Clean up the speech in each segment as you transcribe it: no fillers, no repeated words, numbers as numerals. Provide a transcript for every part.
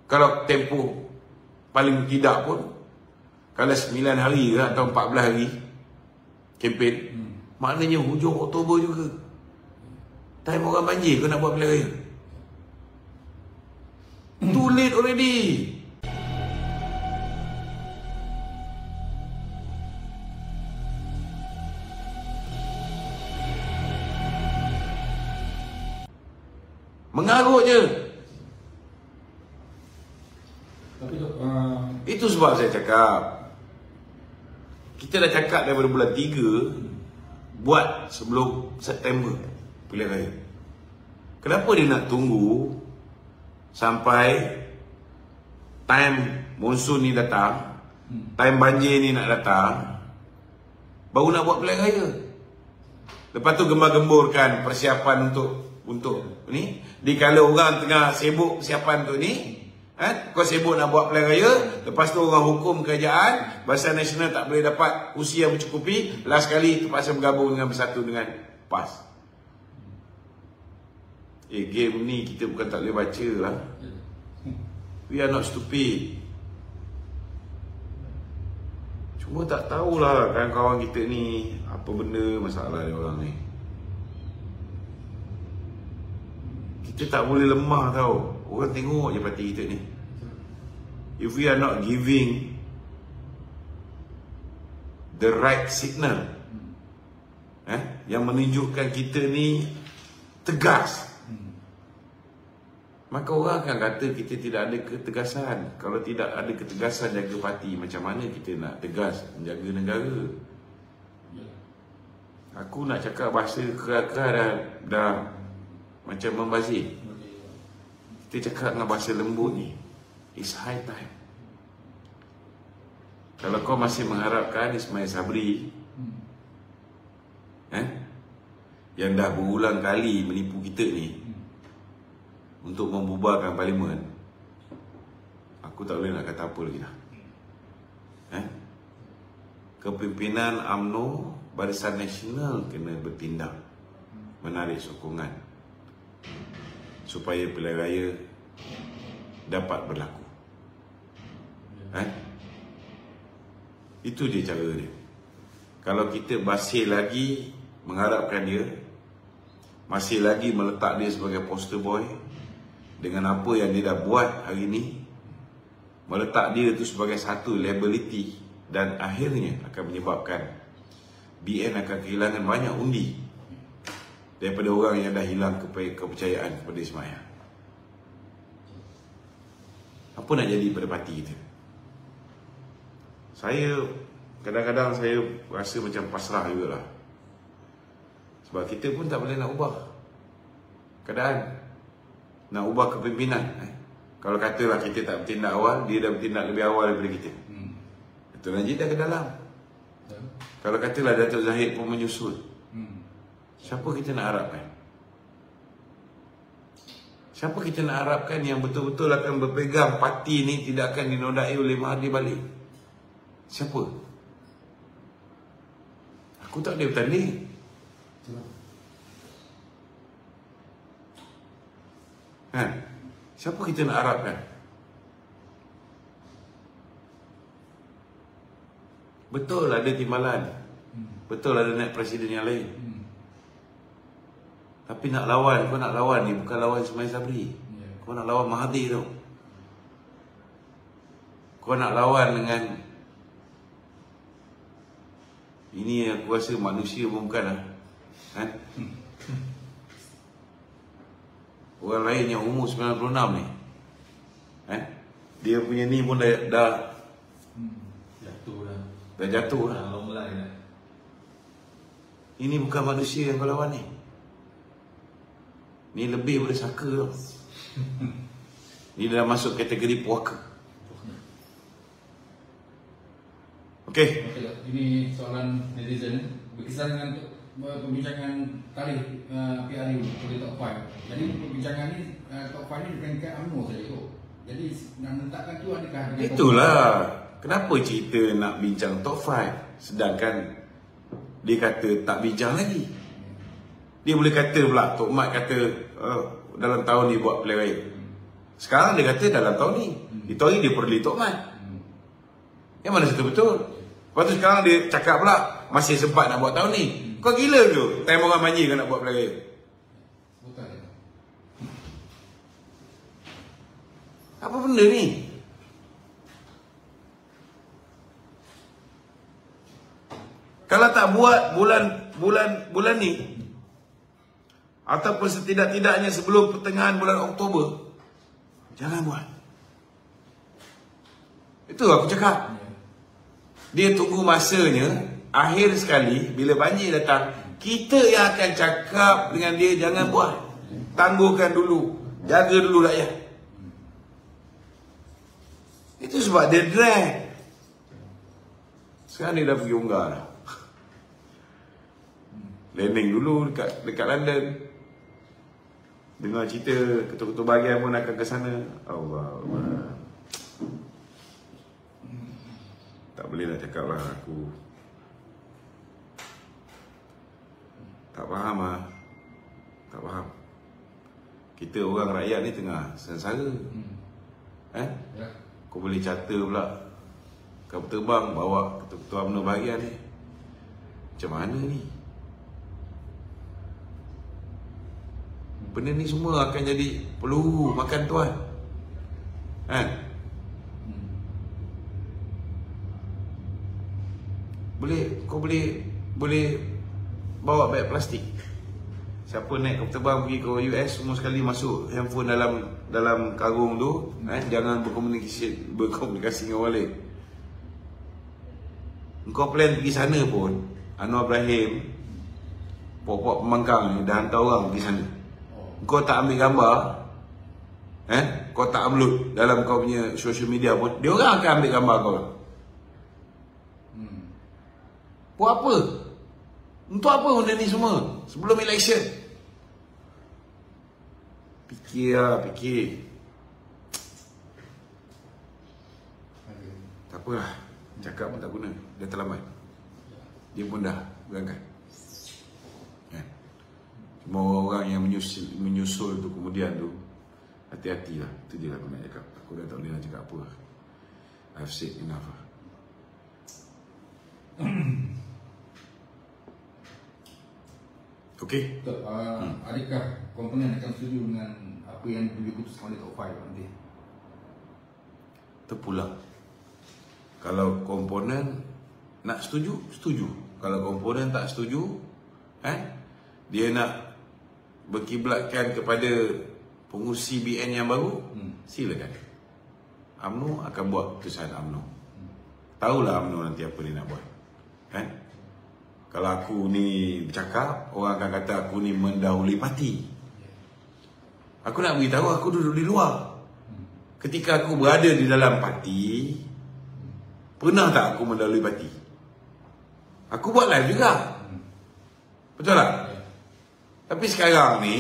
Kalau tempoh paling tidak pun, kalau 9 hari ke atau 14 hari kempen, maknanya hujung Oktober juga. Time orang banjir kau nak buat pilihan raya. Too late already. Mengarut je. Tapi Itu sebab saya cakap, kita dah cakap daripada bulan 3 buat sebelum September pilihan raya. Kenapa dia nak tunggu sampai time monsun ni datang, time banjir ni nak datang, baru nak buat pilihan raya? Lepas tu gembar-gemburkan persiapan untuk ni. Dikala orang tengah sibuk persiapan tu ni, kau sibuk nak buat pilihan raya, lepas tu orang hukum kerajaan, Barisan Nasional tak boleh dapat kursi yang mencukupi, last kali terpaksa bergabung dengan bersatu dengan PAS. Game ni kita bukan tak boleh baca lah. We are not stupid. Cuma tak tahulah kawan-kawan kita ni apa benda masalah dia orang ni. Kita tak boleh lemah tau. Orang tengok je parti kita ni. If we are not giving the right signal, yang menunjukkan kita ni tegas, maka orang akan kata kita tidak ada ketegasan. Kalau tidak ada ketegasan jaga parti, macam mana kita nak tegas menjaga negara? Aku nak cakap bahasa keras-keras dah macam membazir. Kita cakap dengan bahasa lembut ni, it's high time. Kalau kau masih mengharapkan Ismail Sabri yang dah berulang kali menipu kita ni untuk membubarkan parlimen, aku tak boleh nak kata apa lagi dah. Kepimpinan UMNO, Barisan Nasional kena bertindak, menarik sokongan supaya pilihan raya dapat berlaku. Itu je cara dia. Kalau kita masih lagi mengharapkan dia, masih lagi meletak dia sebagai poster boy dengan apa yang dia dah buat hari ni, meletak dia tu sebagai satu liability, dan akhirnya akan menyebabkan BN akan kehilangan banyak undi daripada orang yang dah hilang kepercayaan kepada Ismail. Apa nak jadi pada parti kita? Saya kadang-kadang saya rasa macam pasrah jugalah. Sebab kita pun tak boleh nak ubah keadaan, nak ubah kepimpinan. Kalau katalah kita tak bertindak awal, dia dah bertindak lebih awal daripada kita. Datuk Najib dah ke dalam. Kalau katalah Datuk Zahid pun menyusul, siapa kita nak harapkan? Siapa kita nak harapkan yang betul-betul akan berpegang parti ni tidak akan dinodai oleh Mahathir balik? Siapa? Aku tak boleh bertanding. Siapa kita nak harapkan? Betul ada timbalan, betul ada naik presiden yang lain, tapi nak lawan, kau nak lawan ni bukan lawan Ismail Sabri, kau nak lawan Mahathir tau. Kau nak lawan dengan ini, aku rasa manusia pun bukan lah. Orang lain yang umur 96 ni, dia punya ni pun dah jatuh lah. Ini bukan manusia yang kau lawan ni. Ni lebih daripada saka tau. Ni dah masuk kategori puaka. Okey. Ini soalan netizen berkisar dengan perbincangan tarikh PRU untuk top 5. Jadi perbincangan ni top 5 ni bukan dekat UMNO saja tu. Jadi nak menetapkan tu adakah itulah kenapa cerita nak bincang top 5 sedangkan dia kata tak bincang lagi. Dia boleh kata pula Tok Mat kata dalam tahun ni buat pilihan raya. Sekarang dia kata dalam tahun ni. Di tahun ni dia perli Tok Mat. Yang mana satu betul? Lepas tu sekarang dia cakap pula masih sempat nak buat tahun ni. Kau gila ke? Time orang manja kau nak buat pilihan raya? Betul. Apa benda ni? Kalau tak buat bulan ni, ataupun setidak-tidaknya sebelum pertengahan bulan Oktober, jangan buat. Itu aku cakap. Dia tunggu masanya, akhir sekali bila banjir datang, kita yang akan cakap dengan dia jangan buat. Tangguhkan dulu, jaga dulu rakyat. Itu sebab dia drag. Sekarang dia dah pergi Ungar dah. Landing dulu dekat London. Dengar cerita ketua-ketua bahagian pun akan ke sana. Allah. Tak boleh nak cakap lah aku. Tak faham lah. Tak faham. Kita orang rakyat ni tengah sengsara. Kau boleh charter pula kapal terbang bawa ketua-ketua UMNO bahagian ni. Macam mana ni? Benda ni semua akan jadi peluru makan tuan. Kau boleh bawa beg plastik. Siapa naik kapal terbang pergi ke US, semua sekali masuk handphone dalam karung tu, jangan berkomunikasi dengan orang lain. Engkau plan pergi sana pun, Anwar Ibrahim, pokok pembangkang ni dah hantar orang pergi sana. Kau tak ambil gambar, kau tak upload dalam kau punya social media pun, dia orang akan ambil gambar kau. Buat apa? Untuk apa benda ni semua? Sebelum election. Fikir. Tak apalah, cakap pun tak guna. Dah terlambat. Dia pun dah berangkat. Semua orang yang menyusul tu kemudian tu, hati-hatilah. Itu je lah aku nak cakap. Aku dah tak boleh nak cakap apa. I've said enough lah. Okey. Adakah komponen akan setuju dengan apa yang diputuskan oleh Top 5 nanti? Terpulang. Kalau komponen nak setuju, setuju. Kalau komponen tak setuju, dia nak berkiblatkan kepada pengurusi BN yang baru, silakan. UMNO akan buat keputusan UMNO. Tahulah UMNO nanti apa dia nak buat. Kalau aku ni bercakap, orang akan kata aku ni mendahului parti. Aku nak beritahu aku duduk di luar. Ketika aku berada di dalam parti, pernah tak aku mendahului parti? Aku buat live juga. Betul tak? Tapi sekarang ni,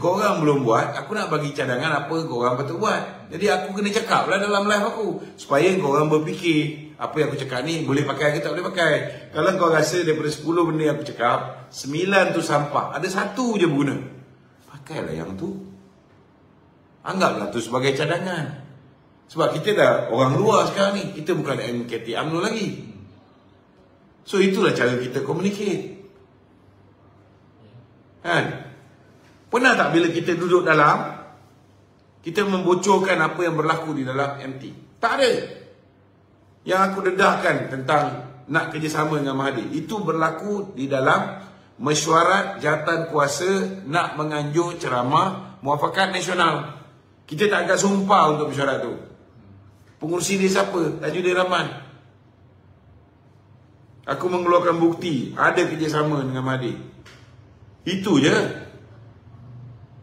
kau orang belum buat, aku nak bagi cadangan apa kau orang patut buat. Jadi aku kena cakap lah dalam live aku, supaya kau orang berfikir, apa yang aku cakap ni boleh pakai ke tak boleh pakai. Kalau kau rasa daripada 10 benda yang aku cakap, 9 tu sampah, ada 1 je berguna, pakailah yang tu. Anggaplah tu sebagai cadangan. Sebab kita dah orang luar sekarang ni, kita bukan MKT UMNO lagi. So itulah cara kita communicate. Pernah tak bila kita duduk dalam, kita membocorkan apa yang berlaku di dalam MT? Tak ada. Yang aku dedahkan tentang nak kerjasama dengan Mahathir, itu berlaku di dalam mesyuarat jawatan kuasa nak menganjur ceramah muafakat nasional. Kita tak akan sumpah untuk mesyuarat tu. Pengurusi dia siapa? Tajuddin Rahman. Aku mengeluarkan bukti ada kerjasama dengan Mahathir. Itu je.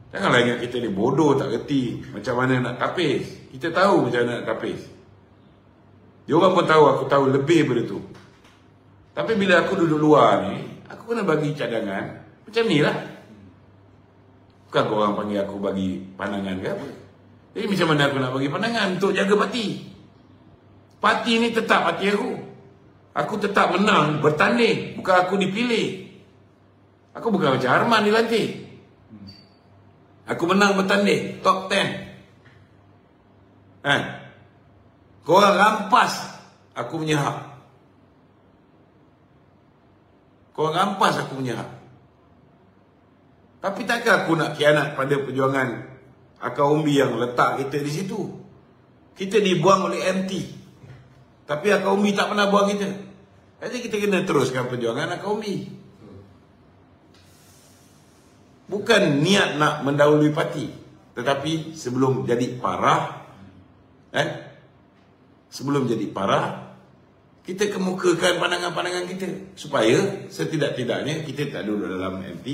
Janganlah ingat kita ni bodoh, tak kerti macam mana nak tapis. Kita tahu macam mana nak tapis. Dia orang pun tahu aku tahu lebih daripada tu. Tapi bila aku duduk luar ni, aku kena bagi cadangan macam ni lah. Bukan korang panggil aku bagi pandangan ke apa. Jadi macam mana aku nak bagi pandangan untuk jaga parti? Parti ni tetap parti aku. Aku tetap menang bertanding, bukan aku dipilih. Aku bukan macam Arman dilantik. Aku menang bertanding top 10. Kan? Korang rampas aku punya hak. Korang rampas aku punya hak. Tapi takkan aku nak khianat pada perjuangan akar umbi yang letak kita di situ. Kita dibuang oleh MT. Tapi akar umbi tak pernah buang kita. Jadi kita kena teruskan perjuangan akar umbi. Bukan niat nak mendahului parti. Tetapi sebelum jadi parah, sebelum jadi parah, kita kemukakan pandangan-pandangan kita. Supaya setidak-tidaknya kita tak duduk dalam MT.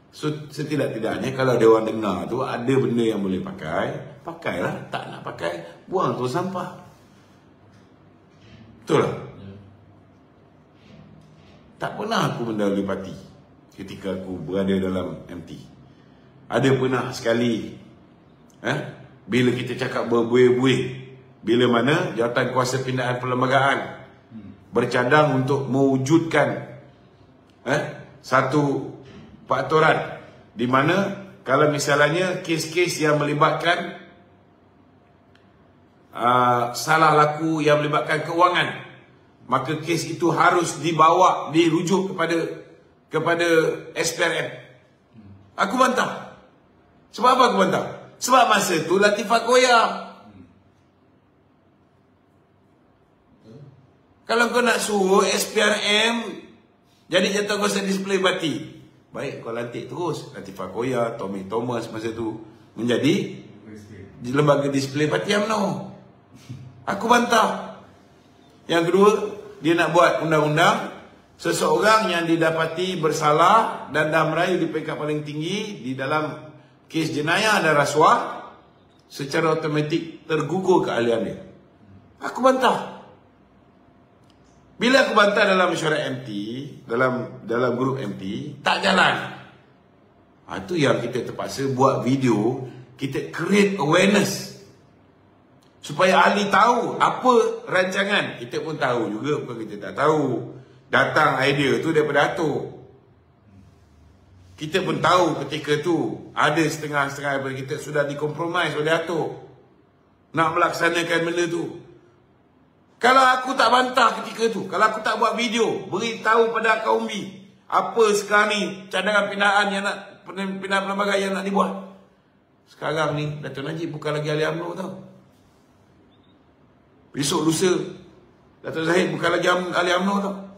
So, setidak-tidaknya kalau dia orang dengar tu ada benda yang boleh pakai, pakailah. Tak nak pakai, buang tu sampah. Betul tak? Tak pernah aku mendahului parti ketika aku berada dalam MT. Ada pernah sekali bila kita cakap berbuih-buih, bila mana Jawatan Kuasa Pindaan Perlembagaan bercadang untuk mewujudkan satu peraturan di mana kalau misalnya kes-kes yang melibatkan salah laku yang melibatkan keuangan, maka kes itu harus dirujuk kepada SPRM. Aku bantah. Sebab apa aku bantah? Sebab masa tu Latifah koyak. Kalau kau nak suruh SPRM jadi Jawatan Kuasa Display Parti, baik kau lantik terus Latifah Koya, Tommy Thomas masa tu menjadi lembaga display parti UMNO. Aku bantah. Yang kedua, dia nak buat undang-undang seseorang yang didapati bersalah dan dah merayu di peringkat paling tinggi di dalam kes jenayah dan rasuah, secara automatik tergugur keahlian dia. Aku bantah. Bila aku bantah dalam mesyuarat MT, dalam grup MT, tak jalan. Itu yang kita terpaksa buat video, kita create awareness. Supaya ahli tahu apa rancangan. Kita pun tahu juga, bukan kita tak tahu. Datang idea tu daripada Datuk. Kita pun tahu ketika tu ada setengah-setengah daripada kita sudah dikompromis oleh Datuk nak melaksanakan benda tu. Kalau aku tak bantah ketika tu, kalau aku tak buat video beritahu pada akar umbi apa sekarang ni cadangan pindaan yang nak pindaan perlembagaan yang nak dibuat, sekarang ni Dato' Najib bukan lagi ahli UMNO tau. Besok lusa Dato' Zahid bukan lagi ahli UMNO tau.